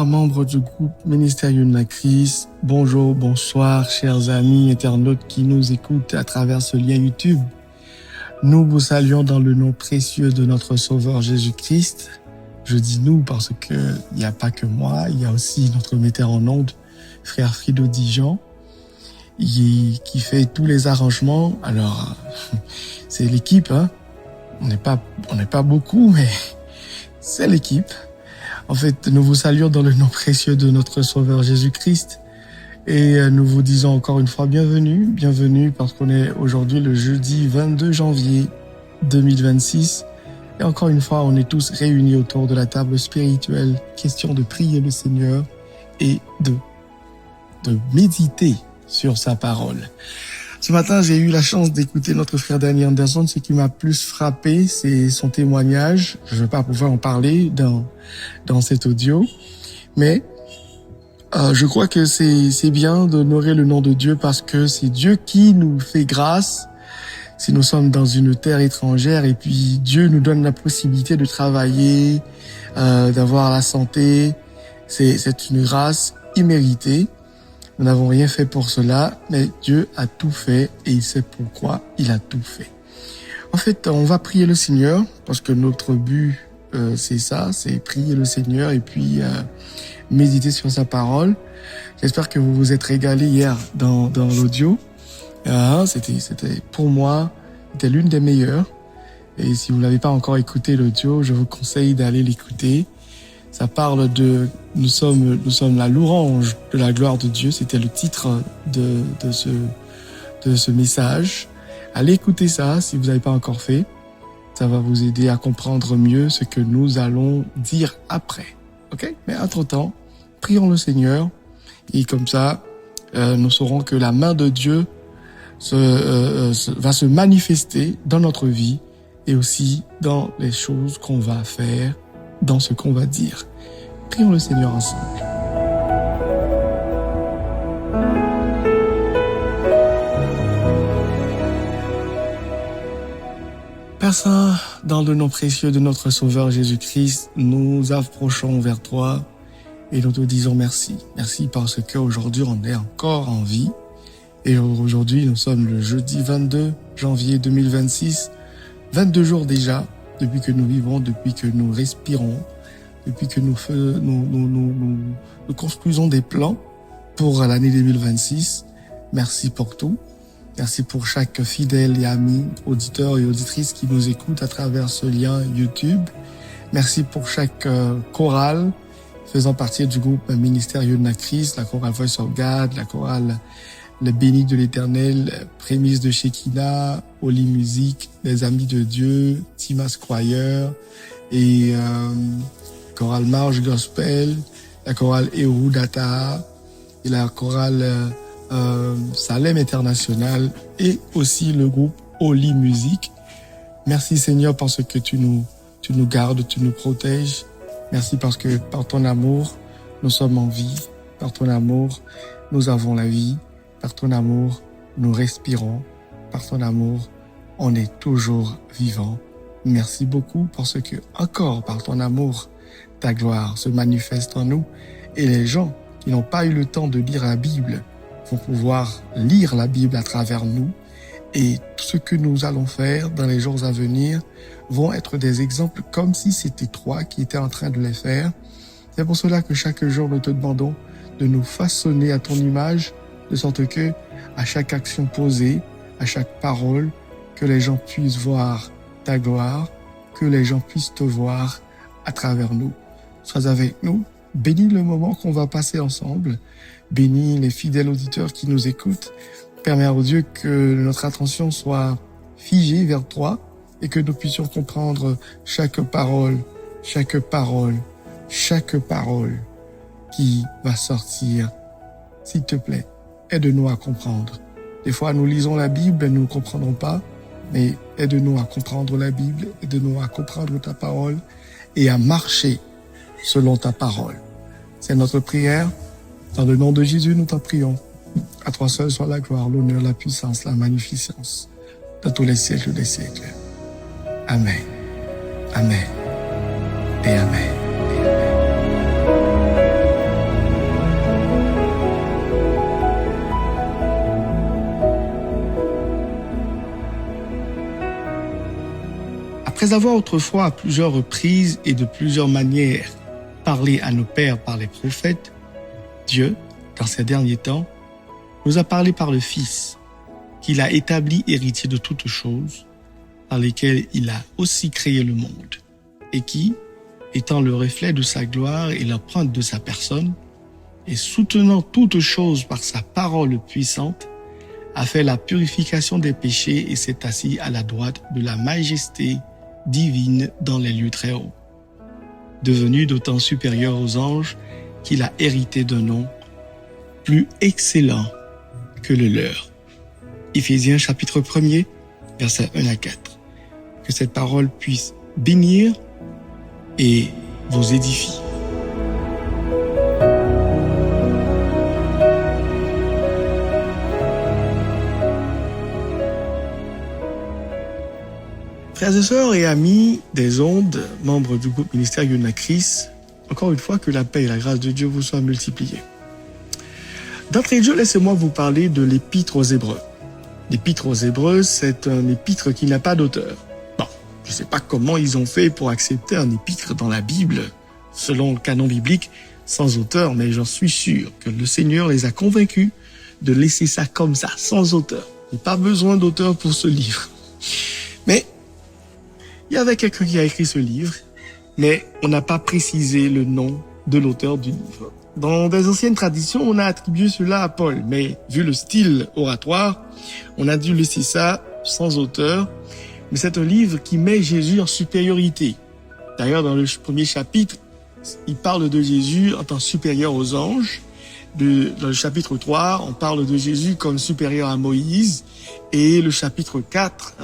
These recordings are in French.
Bonsoir, membres du groupe Ministère Christ. Bonjour, bonsoir, chers amis internautes qui nous écoutent à travers ce lien YouTube. Nous vous saluons dans le nom précieux de notre Sauveur Jésus-Christ. Je dis nous parce que il n'y a pas que moi, il y a aussi notre metteur en ondes, frère Frido Dijon, qui fait tous les arrangements. Alors, c'est l'équipe, hein. On n'est pas beaucoup, mais c'est l'équipe. En fait, nous vous saluons dans le nom précieux de notre Sauveur Jésus-Christ et nous vous disons encore une fois bienvenue parce qu'on est aujourd'hui le jeudi 22 janvier 2026 et encore une fois, on est tous réunis autour de la table spirituelle, question de prier le Seigneur et de méditer sur sa parole. Ce matin, j'ai eu la chance d'écouter notre frère Danny Anderson. Ce qui m'a plus frappé, c'est son témoignage. Je ne vais pas pouvoir en parler dans cet audio, mais je crois que c'est bien d'honorer le nom de Dieu parce que c'est Dieu qui nous fait grâce si nous sommes dans une terre étrangère et puis Dieu nous donne la possibilité de travailler, d'avoir la santé. C'est une grâce imméritée. Nous n'avons rien fait pour cela, mais Dieu a tout fait et il sait pourquoi il a tout fait. En fait, on va prier le Seigneur parce que notre but, c'est ça, c'est prier le Seigneur et puis méditer sur sa parole. J'espère que vous vous êtes régalés hier dans l'audio. C'était pour moi, c'était l'une des meilleures. Et si vous l'avez pas encore écouté l'audio, je vous conseille d'aller l'écouter. Ça parle de nous sommes la louange de la gloire de Dieu. C'était le titre de ce message. Allez écouter ça si vous n'avez pas encore fait. Ça va vous aider à comprendre mieux ce que nous allons dire après. Ok? Mais entre-temps, prions le Seigneur et comme ça, nous saurons que la main de Dieu va se manifester dans notre vie et aussi dans les choses qu'on va faire, dans ce qu'on va dire. Prions le Seigneur ensemble. Père Saint, dans le nom précieux de notre Sauveur Jésus-Christ, nous approchons vers toi et nous te disons merci. Merci parce qu'aujourd'hui on est encore en vie et aujourd'hui nous sommes le jeudi 22 janvier 2026, 22 jours déjà depuis que nous vivons, depuis que nous respirons, depuis que nous construisons des plans pour l'année 2026. Merci pour tout. Merci pour chaque fidèle et ami, auditeur et auditrice qui nous écoute à travers ce lien YouTube. Merci pour chaque chorale faisant partie du groupe Ministère Christ, la chorale Voice of God, la chorale Le Béni de l'Éternel, Prémices de Shekinah, Holy Music, les Amis de Dieu, Timas Choir et chorale Marge Gospel, la chorale Ehud Data et la chorale Salem International et aussi le groupe Holy Music. Merci Seigneur parce que tu nous gardes, tu nous protèges. Merci parce que par ton amour, nous sommes en vie. Par ton amour, nous avons la vie. Par ton amour, nous respirons. Par ton amour, on est toujours vivant. Merci beaucoup parce que encore par ton amour, ta gloire se manifeste en nous et les gens qui n'ont pas eu le temps de lire la Bible vont pouvoir lire la Bible à travers nous et ce que nous allons faire dans les jours à venir vont être des exemples comme si c'était toi qui étais en train de les faire. C'est pour cela que chaque jour nous te demandons de nous façonner à ton image de sorte que à chaque action posée, à chaque parole, que les gens puissent voir ta gloire, que les gens puissent te voir à travers nous. Sois avec nous, bénis le moment qu'on va passer ensemble, bénis les fidèles auditeurs qui nous écoutent. Permets au Dieu que notre attention soit figée vers toi et que nous puissions comprendre chaque parole qui va sortir. S'il te plaît, aide-nous à comprendre. Des fois, nous lisons la Bible et nous ne comprenons pas, mais aide-nous à comprendre la Bible, aide-nous à comprendre ta parole et à marcher selon ta parole. C'est notre prière. Dans le nom de Jésus, nous t'en prions. À toi seul soit la gloire, l'honneur, la puissance, la magnificence, dans tous les siècles des siècles. Amen. Amen. Et Amen. Après avoir autrefois à plusieurs reprises et de plusieurs manières parlé à nos pères par les prophètes, Dieu, dans ces derniers temps, nous a parlé par le Fils, qu'il a établi héritier de toutes choses, par lesquelles il a aussi créé le monde, et qui, étant le reflet de sa gloire et l'empreinte de sa personne, et soutenant toutes choses par sa parole puissante, a fait la purification des péchés et s'est assis à la droite de la majesté divine dans les lieux très hauts, devenu d'autant supérieur aux anges qu'il a hérité d'un nom plus excellent que le leur. Éphésiens chapitre 1er, versets 1 à 4. Que cette parole puisse bénir et vous édifier. Frères et sœurs et amis des ondes, membres du groupe ministère Yunakris, encore une fois que la paix et la grâce de Dieu vous soient multipliées. D'entrée de jeu, laissez-moi vous parler de l'épître aux Hébreux. L'épître aux Hébreux, c'est un épître qui n'a pas d'auteur. Bon, je ne sais pas comment ils ont fait pour accepter un épître dans la Bible, selon le canon biblique, sans auteur, mais j'en suis sûr que le Seigneur les a convaincus de laisser ça comme ça, sans auteur. Il n'y a pas besoin d'auteur pour ce livre. Mais il y avait quelqu'un qui a écrit ce livre, mais on n'a pas précisé le nom de l'auteur du livre. Dans des anciennes traditions, on a attribué cela à Paul, mais vu le style oratoire, on a dû laisser ça sans auteur. Mais c'est un livre qui met Jésus en supériorité. D'ailleurs, dans le premier chapitre, il parle de Jésus en tant que supérieur aux anges. Dans le chapitre 3, on parle de Jésus comme supérieur à Moïse. Et le chapitre 4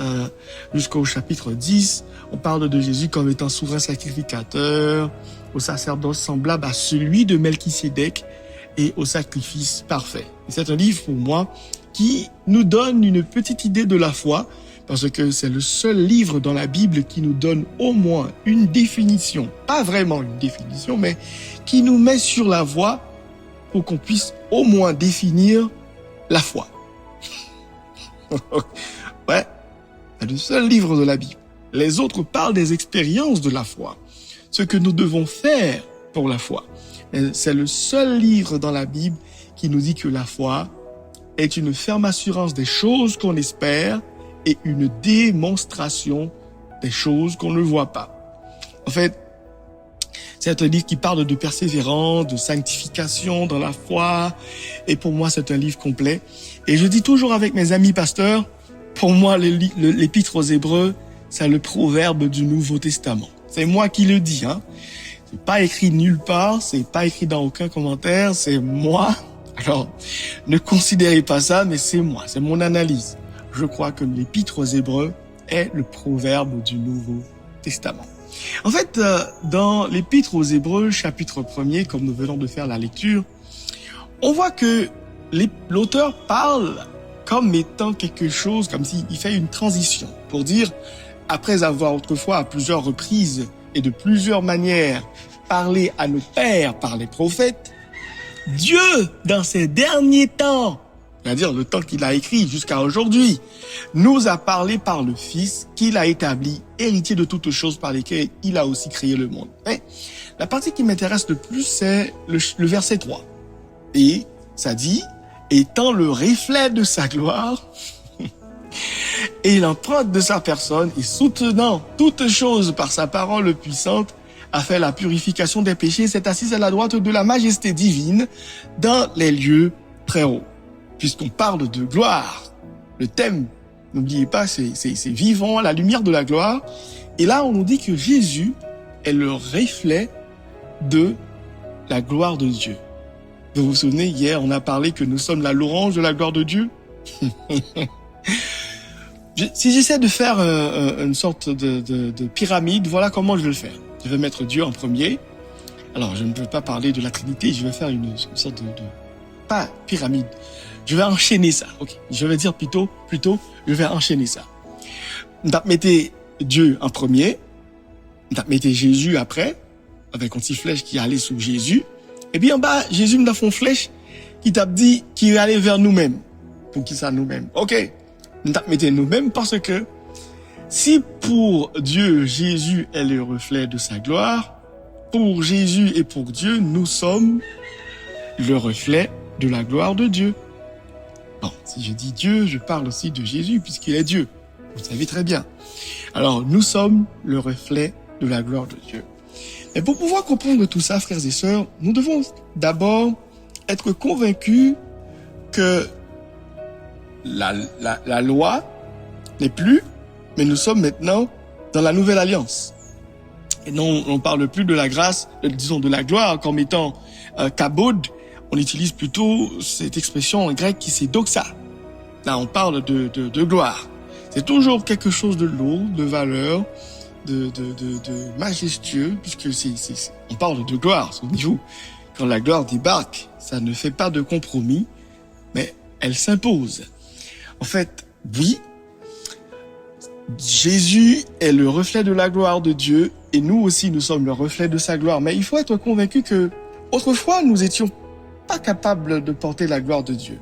jusqu'au chapitre 10, on parle de Jésus comme étant souverain sacrificateur, au sacerdoce semblable à celui de Melchisédek et au sacrifice parfait. Et c'est un livre pour moi qui nous donne une petite idée de la foi, parce que c'est le seul livre dans la Bible qui nous donne au moins une définition, pas vraiment une définition, mais qui nous met sur la voie pour qu'on puisse au moins définir la foi. Ouais, c'est le seul livre de la Bible. Les autres parlent des expériences de la foi, ce que nous devons faire pour la foi. Mais c'est le seul livre dans la Bible qui nous dit que la foi est une ferme assurance des choses qu'on espère et une démonstration des choses qu'on ne voit pas. En fait, c'est un livre qui parle de persévérance, de sanctification dans la foi. Et pour moi, c'est un livre complet. Et je dis toujours avec mes amis pasteurs, pour moi, l'épître aux Hébreux, c'est le proverbe du Nouveau Testament. C'est moi qui le dis, hein. C'est pas écrit nulle part, c'est pas écrit dans aucun commentaire, c'est moi. Alors, ne considérez pas ça, mais c'est moi, c'est mon analyse. Je crois que l'épître aux Hébreux est le proverbe du Nouveau Testament. En fait, dans l'épître aux Hébreux, chapitre 1er, comme nous venons de faire la lecture, on voit que l'auteur parle comme étant quelque chose, comme s'il fait une transition pour dire, après avoir autrefois à plusieurs reprises et de plusieurs manières parlé à nos pères par les prophètes, Dieu, dans ces derniers temps, c'est-à-dire le temps qu'il a écrit jusqu'à aujourd'hui, nous a parlé par le Fils qu'il a établi, héritier de toutes choses par lesquelles il a aussi créé le monde. Mais la partie qui m'intéresse le plus, c'est le verset 3. Et ça dit, étant le reflet de sa gloire et l'empreinte de sa personne et soutenant toutes choses par sa parole puissante, a fait la purification des péchés, s'est assis à la droite de la majesté divine dans les lieux très hauts. Puisqu'on parle de gloire, le thème, n'oubliez pas, c'est vivant à la lumière de la gloire. Et là, on nous dit que Jésus est le reflet de la gloire de Dieu. Vous vous souvenez, hier, on a parlé que nous sommes la louange de la gloire de Dieu. Si j'essaie de faire une sorte de pyramide, voilà comment je vais le faire. Je vais mettre Dieu en premier. Alors, je ne peux pas parler de la Trinité, je vais faire une sorte de pas pyramide. Je vais enchaîner ça. Ok, je vais dire plutôt, je vais enchaîner ça. On va mettre Dieu en premier, on va mettre Jésus après, avec un petit flèche qui allait sous Jésus. Et puis en bas, Jésus nous a fait une flèche qui t'a dit qu'il allait vers nous-mêmes. Pour qui ça nous-mêmes? Ok, on va mettre nous-mêmes parce que Si pour Dieu, Jésus est le reflet de sa gloire, pour Jésus et pour Dieu, nous sommes le reflet de la gloire de Dieu. Bon, si je dis Dieu, je parle aussi de Jésus puisqu'il est Dieu. Vous le savez très bien. Alors, nous sommes le reflet de la gloire de Dieu. Et pour pouvoir comprendre tout ça, frères et sœurs, nous devons d'abord être convaincus que la loi n'est plus, mais nous sommes maintenant dans la nouvelle alliance. Et non, on ne parle plus de la grâce, disons de la gloire comme étant kabod. On utilise plutôt cette expression en grec qui c'est doxa. Là, on parle de gloire. C'est toujours quelque chose de lourd, de valeur, de majestueux, puisque on parle de gloire. Souvenez-vous, quand la gloire débarque, ça ne fait pas de compromis, mais elle s'impose. En fait, oui, Jésus est le reflet de la gloire de Dieu, et nous aussi, nous sommes le reflet de sa gloire. Mais il faut être convaincu que, autrefois, nous étions pas capables de porter la gloire de Dieu.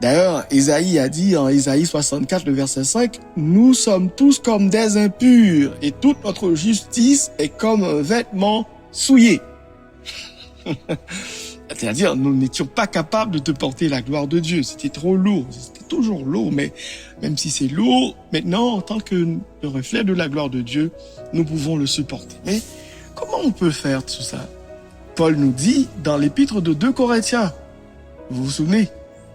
D'ailleurs, Ésaïe a dit en Ésaïe 64, le verset 5, « Nous sommes tous comme des impurs, et toute notre justice est comme un vêtement souillé. » C'est-à-dire, nous n'étions pas capables de porter la gloire de Dieu. C'était trop lourd. C'était toujours lourd, mais même si c'est lourd, maintenant, en tant que le reflet de la gloire de Dieu, nous pouvons le supporter. Mais comment on peut faire tout ça? Paul nous dit dans l'épître de 2 Corinthiens, vous vous souvenez?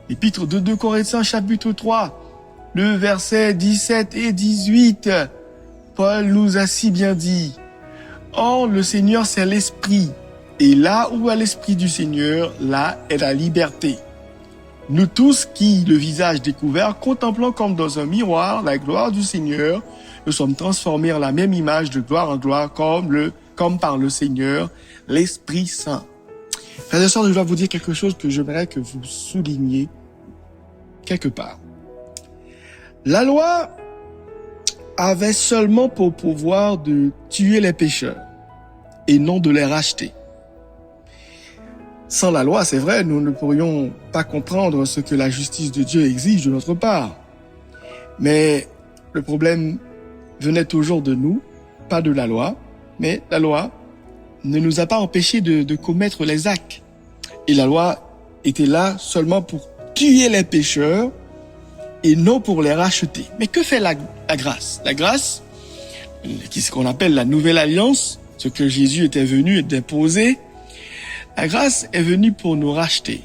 L'épître de 2 Corinthiens, chapitre 3, le verset 17 et 18, Paul nous a si bien dit, « Or, le Seigneur, c'est l'Esprit, et là où est l'Esprit du Seigneur, là est la liberté. Nous tous qui, le visage découvert, contemplons comme dans un miroir la gloire du Seigneur, nous sommes transformés en la même image de gloire en gloire comme par le Seigneur, l'Esprit Saint. » Frères et sœurs, je dois vous dire quelque chose que j'aimerais que vous souligniez quelque part. La loi avait seulement pour pouvoir de tuer les pécheurs et non de les racheter. Sans la loi, c'est vrai, nous ne pourrions pas comprendre ce que la justice de Dieu exige de notre part. Mais le problème venait toujours de nous, pas de la loi, mais la loi ne nous a pas empêchés de commettre les actes. Et la loi était là seulement pour tuer les pécheurs et non pour les racheter. Mais que fait la grâce? La grâce, ce qu'on appelle la nouvelle alliance, ce que Jésus était venu déposer, la grâce est venue pour nous racheter.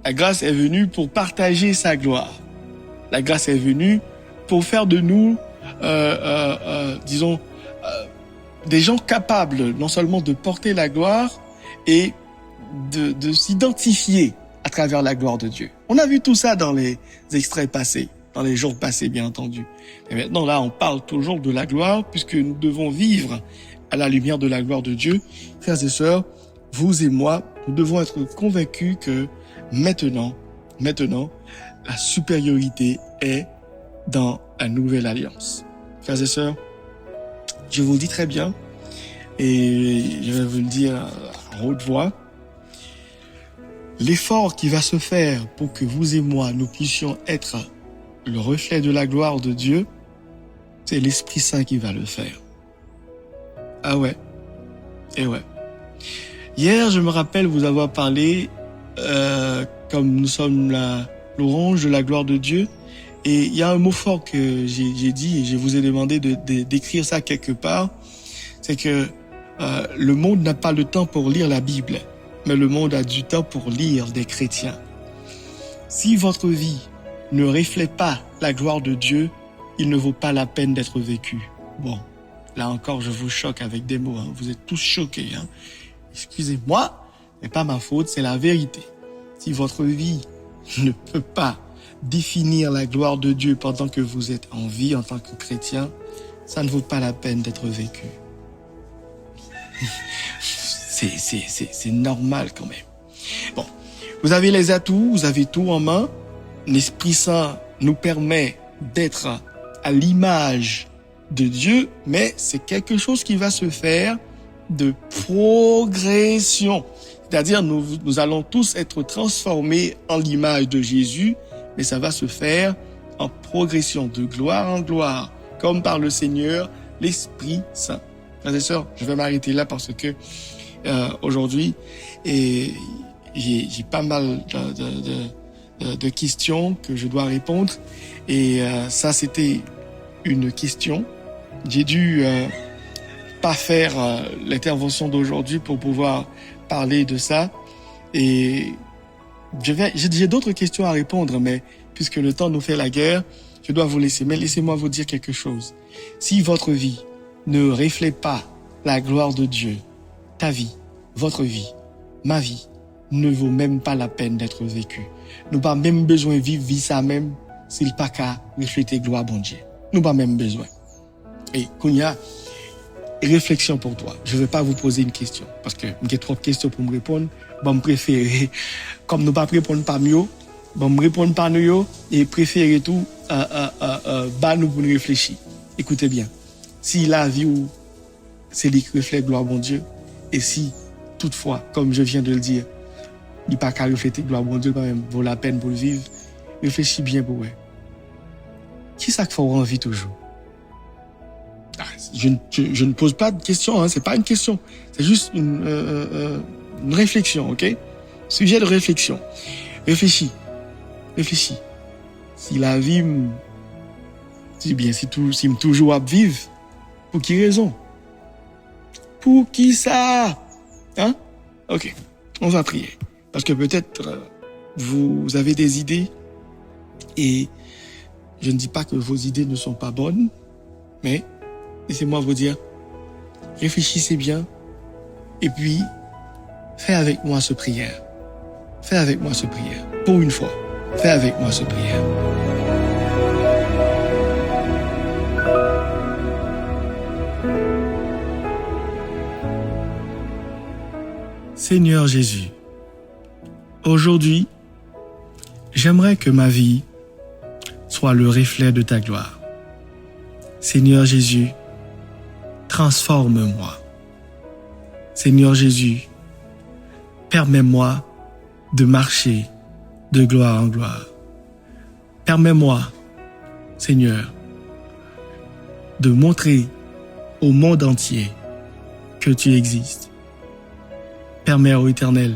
La grâce est venue pour partager sa gloire. La grâce est venue pour faire de nous, des gens capables non seulement de porter la gloire et de s'identifier à travers la gloire de Dieu. On a vu tout ça dans les extraits passés, dans les jours passés bien entendu. Et maintenant là, on parle toujours de la gloire puisque nous devons vivre à la lumière de la gloire de Dieu. Frères et sœurs, vous et moi, nous devons être convaincus que maintenant, la supériorité est dans la nouvelle alliance. Frères et sœurs, je vous le dis très bien, et je vais vous le dire à haute voix, l'effort qui va se faire pour que vous et moi, nous puissions être le reflet de la gloire de Dieu, c'est l'Esprit Saint qui va le faire. Ah ouais, et ouais. Hier, je me rappelle vous avoir parlé, comme nous sommes l'orange de la gloire de Dieu, et il y a un mot fort que j'ai dit, et je vous ai demandé d'écrire ça quelque part, c'est que le monde n'a pas le temps pour lire la Bible, mais le monde a du temps pour lire des chrétiens. Si votre vie ne reflète pas la gloire de Dieu, il ne vaut pas la peine d'être vécu. Bon, là encore, je vous choque avec des mots, hein. Vous êtes tous choqués, hein. Excusez-moi, c'est pas ma faute, c'est la vérité. Si votre vie ne peut pas définir la gloire de Dieu pendant que vous êtes en vie en tant que chrétien, ça ne vaut pas la peine d'être vécu. C'est normal quand même. Bon, vous avez les atouts, vous avez tout en main. L'Esprit Saint nous permet d'être à l'image de Dieu, mais c'est quelque chose qui va se faire de progression. C'est-à-dire, nous allons tous être transformés en l'image de Jésus, mais ça va se faire en progression, de gloire en gloire, comme par le Seigneur, l'Esprit Saint. Frères et sœurs, je vais m'arrêter là parce que aujourd'hui, j'ai pas mal de questions que je dois répondre. Et ça, c'était une question. J'ai dû pas faire l'intervention d'aujourd'hui pour pouvoir parler de ça. Et j'ai d'autres questions à répondre, mais puisque le temps nous fait la guerre, je dois vous laisser. Mais laissez-moi vous dire quelque chose. Si votre vie ne reflète pas la gloire de Dieu, ta vie, votre vie, ma vie, ne vaut même pas la peine d'être vécue. Nous pas même besoin de vivre vie ça même, s'il pas qu'à refléter gloire bon Dieu. Nous pas même besoin. Et Kounia, réflexion pour toi. Je ne vais pas vous poser une question, parce que j'ai trop de questions pour me répondre. Bon, me préférer, comme nous pas répondre pas mieux, bon, me répondre pas nous, et préférer tout, bah nous pour nous réfléchir. Écoutez bien. Si la vie ou c'est lui qui reflète gloire bon Dieu, et si, toutefois, comme je viens de le dire, il n'y a pas qu'à refléter gloire bon Dieu, quand même, vaut la peine pour le vivre, réfléchis bien pour eux. Qui ça qui fait envie toujours? Je ne pose pas de question, hein, c'est pas une question, c'est juste une réflexion, ok? Sujet de réflexion. Réfléchis. Si la vie, si me toujours à vivre, pour qui raison? Pour qui ça? Hein? Ok, on va prier. Parce que peut-être vous avez des idées et je ne dis pas que vos idées ne sont pas bonnes, mais laissez-moi vous dire, réfléchissez bien et puis faites avec moi ce prière. Faites avec moi ce prière. Pour une fois, faites avec moi ce prière. Seigneur Jésus, aujourd'hui, j'aimerais que ma vie soit le reflet de ta gloire. Seigneur Jésus, transforme-moi. Seigneur Jésus, permets-moi de marcher de gloire en gloire. Permets-moi, Seigneur, de montrer au monde entier que tu existes. Permets, ô Éternel,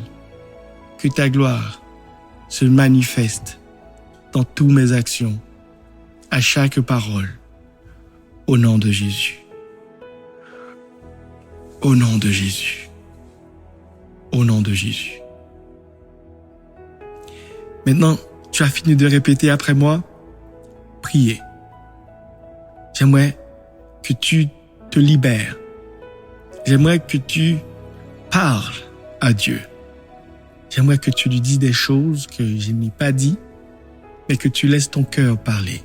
que ta gloire se manifeste dans toutes mes actions, à chaque parole, au nom de Jésus. Au nom de Jésus. Au nom de Jésus. Maintenant, tu as fini de répéter après moi, priez. J'aimerais que tu te libères. J'aimerais que tu parles à Dieu. J'aimerais que tu lui dises des choses que je n'ai pas dit, mais que tu laisses ton cœur parler.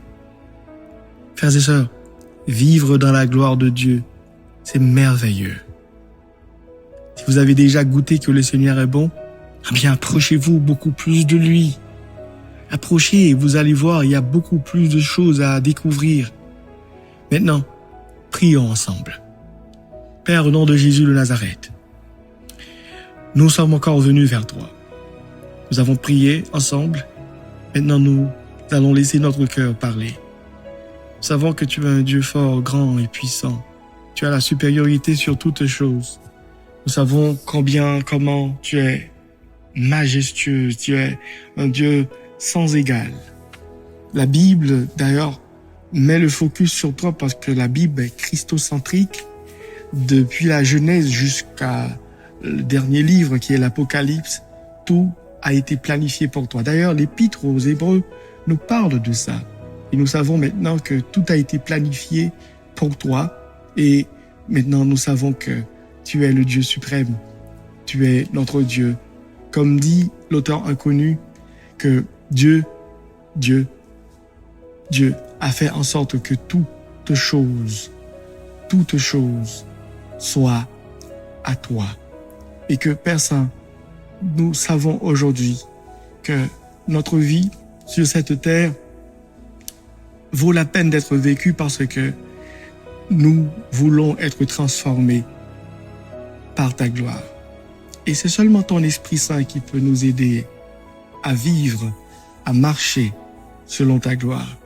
Frères et sœurs, vivre dans la gloire de Dieu, c'est merveilleux. Si vous avez déjà goûté que le Seigneur est bon, eh bien approchez-vous beaucoup plus de lui. Approchez et vous allez voir, il y a beaucoup plus de choses à découvrir. Maintenant, prions ensemble. Père, au nom de Jésus de Nazareth, nous sommes encore venus vers toi. Nous avons prié ensemble. Maintenant, nous allons laisser notre cœur parler. Nous savons que tu es un Dieu fort, grand et puissant. Tu as la supériorité sur toutes choses. Nous savons comment tu es majestueux. Tu es un Dieu sans égal. La Bible, d'ailleurs, met le focus sur toi parce que la Bible est christocentrique depuis la Genèse jusqu'à le dernier livre qui est l'Apocalypse. Tout a été planifié pour toi. D'ailleurs, l'Épître aux Hébreux nous parle de ça. Et nous savons maintenant que tout a été planifié pour toi. Et maintenant, nous savons que tu es le Dieu suprême. Tu es notre Dieu. Comme dit l'auteur inconnu, que Dieu a fait en sorte que toute chose soit à toi. Et que Père Saint, nous savons aujourd'hui que notre vie sur cette terre vaut la peine d'être vécue parce que nous voulons être transformés par ta gloire. Et c'est seulement ton Esprit Saint qui peut nous aider à vivre, à marcher selon ta gloire.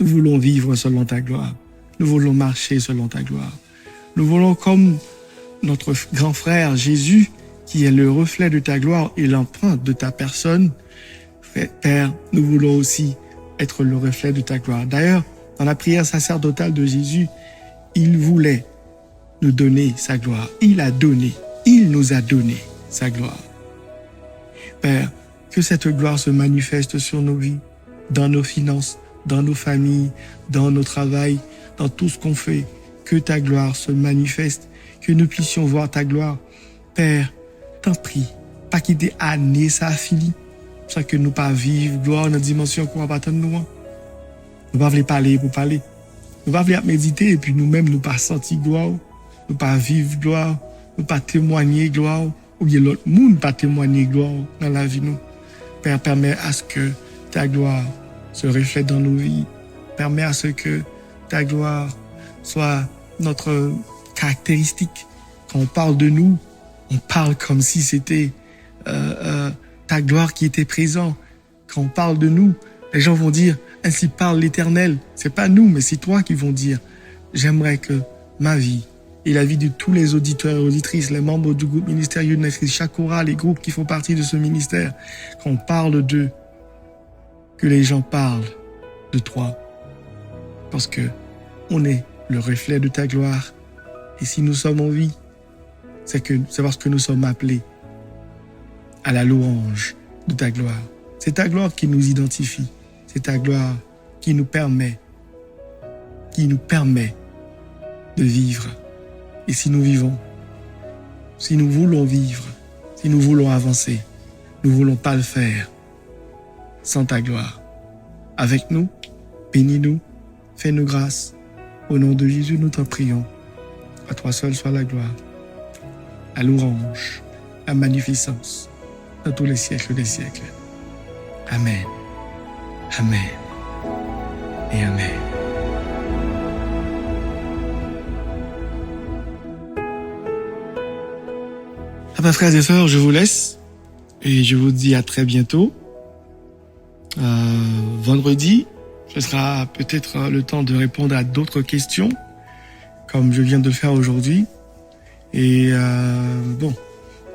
Nous voulons vivre selon ta gloire. Nous voulons marcher selon ta gloire. Nous voulons, comme notre grand frère Jésus, qui est le reflet de ta gloire et l'empreinte de ta personne, Père, nous voulons aussi être le reflet de ta gloire. D'ailleurs, dans la prière sacerdotale de Jésus, il voulait nous donner sa gloire. Il nous a donné sa gloire. Père, que cette gloire se manifeste sur nos vies, dans nos finances, dans nos familles, dans nos travails, dans tout ce qu'on fait. Que ta gloire se manifeste, que nous puissions voir ta gloire. Père, t'en prie, pas quitter année ça fini, ça que nous pas vivre gloire dans la dimension qu'on va pas attendre nous. Nous pas voulons parler pour parler. Nous pas voulons méditer et puis nous-mêmes nous pas sentir gloire, nous pas vivre gloire, nous pas témoigner gloire, ou bien l'autre monde pas témoigner gloire dans la vie nous. Père, permets à ce que ta gloire se reflète dans nos vies. Permets à ce que ta gloire soit notre caractéristique. Quand on parle de nous, on parle comme si c'était ta gloire qui était présente. Quand on parle de nous, les gens vont dire, ainsi parle l'Éternel. C'est pas nous, mais c'est toi qui vont dire, j'aimerais que ma vie et la vie de tous les auditeurs et auditrices, les membres du groupe ministère Youth, chaque chorale, les groupes qui font partie de ce ministère, quand on parle d'eux, que les gens parlent de toi. Parce que on est le reflet de ta gloire. Et si nous sommes en vie, c'est parce que nous sommes appelés à la louange de ta gloire. C'est ta gloire qui nous identifie. C'est ta gloire qui nous permet de vivre. Et si nous vivons, si nous voulons vivre, si nous voulons avancer, nous ne voulons pas le faire sans ta gloire. Avec nous, bénis-nous, fais-nous grâce. Au nom de Jésus, nous t'en prions. À toi seul soit la gloire, la louange, la magnificence, dans tous les siècles des siècles. Amen. Amen. Et Amen. Ah ben, frères et sœurs, je vous laisse et je vous dis à très bientôt. Vendredi, ce sera peut-être le temps de répondre à d'autres questions, comme je viens de le faire aujourd'hui. Et bon,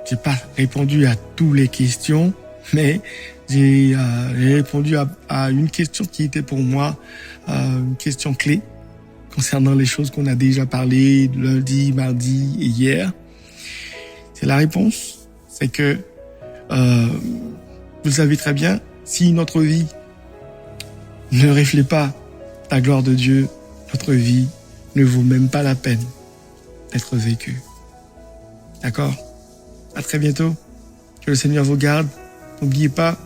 j'ai pas répondu à toutes les questions, mais j'ai répondu à une question qui était pour moi une question clé concernant les choses qu'on a déjà parlé lundi, mardi et hier. C'est la réponse, c'est que vous le savez très bien, si notre vie ne reflète pas la gloire de Dieu, notre vie ne vaut même pas la peine d'être vécue. D'accord? À très bientôt. Que le Seigneur vous garde. N'oubliez pas,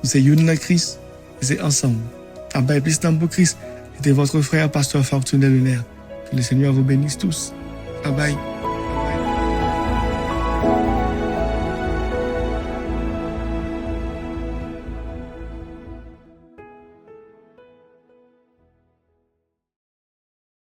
c'est Youth Christ et c'est ensemble. Abba et plus pour Christ. C'était votre frère, pasteur Fortuné Lenaire. Que le Seigneur vous bénisse tous. Bye bye.